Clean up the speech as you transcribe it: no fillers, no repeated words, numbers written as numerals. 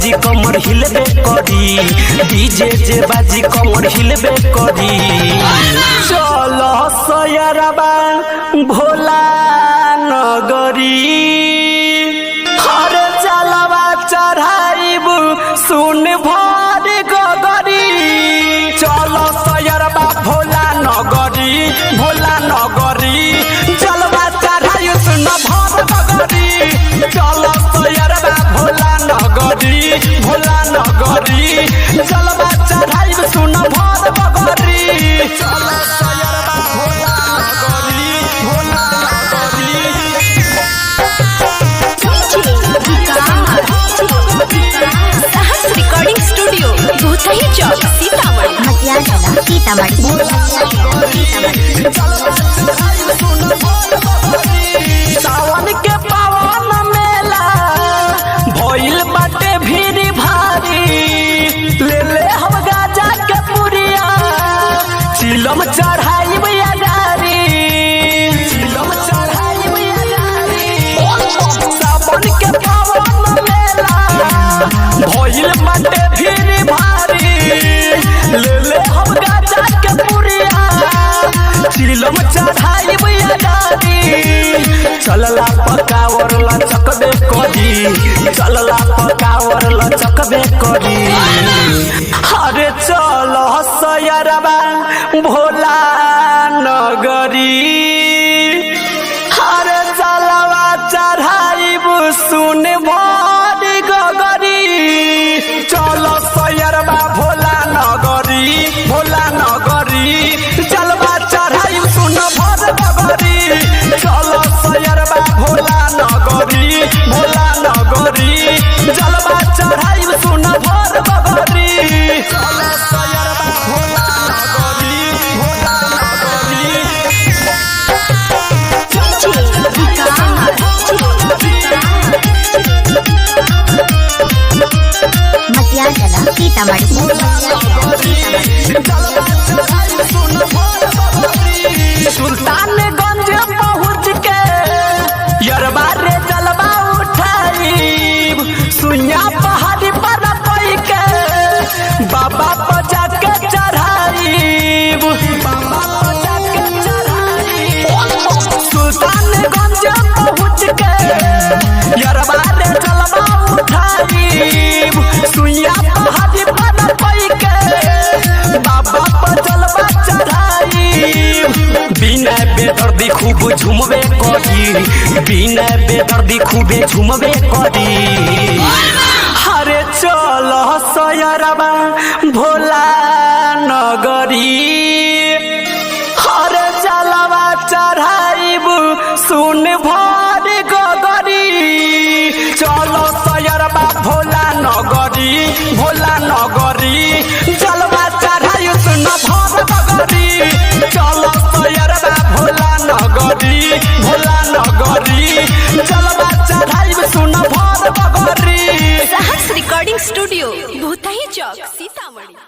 बाजी कमर हिलबे करी, डीजे जे बाजी कमर हिलबे करी। चलो सयरबा भोला नगरी, हर जलवा चढ़ाइब सुन भर गगरी। चलो सयरबा भोला नगरी, भोला नगरी, जलवा चढ़ाइब सुन भर गगरी। चलो सयरबा भोला नगरी, भोला नगरी, जलवा चढ़ाइब सुन भर गगरी। चलो सयरबा भोला नगरी, भोला नगरी। साहस रिकॉर्डिंग स्टूडियो भूतही चौक सीतामढ़ी। सावन के पावन मेला भइल बाटे भीड़ भारी, ले ले हम गाजा के पुरिया, चिलम चढ़ाइब अगारी, चिलम चढ़ाइब अगारी। सावन के पावन मेला भइल बाटे भीड़ भारी, ले ले हम गाजा के पुरिया, चिलम चढ़ाइब अगारी। चलला पकावर लचकबे करी, चलला पकावर लचकबे करी। अरे चल सयरबा भोला नगरी, अरे जलवा चढ़ाइब सुन भर गगरी। चल सयरबा भोला नगरी, भोला नगरी, जलवा चढ़ाइब सुन भर गगरी। चल सयरबा भोला नगरी, भोला नगरी, जलवा चढ़ाइब सुन भर गगरी। चल सयरबा भोला नगरी, भोला नगरी। सुल्तानगंज पहुँच के यरबा रे जलवा उठाइब, सुइया पहाड़ी पर पई के बाबा पजा के चढ़ाइब, बाबा पजा के चढ़ाइब। सुल्तानगंज पहुँच के यरबा रे जलवा उठाइब, सुइया पहाड़ी पर पई के बाबा पर जलवा चढ़ाइब। बिना बेदर्दी खूब झुमबे करी, बिना बेदर्दी खूबे झुमबे करी। हरे चल सयरबा भोला नगरी, हरे जलवा चढ़ाइब सुन भर गगरी। चलो सयरबा भोला नगरी, भोला नगरी, जलवा चढ़ाइब सुन भर गगरी। चलो सयरबा भोला नगरी, भोला नगरी, जलवा चढ़ाइब सुन भर गगरी। साहस रिकॉर्डिंग स्टूडियो भूतही चौक सीतामढ़ी।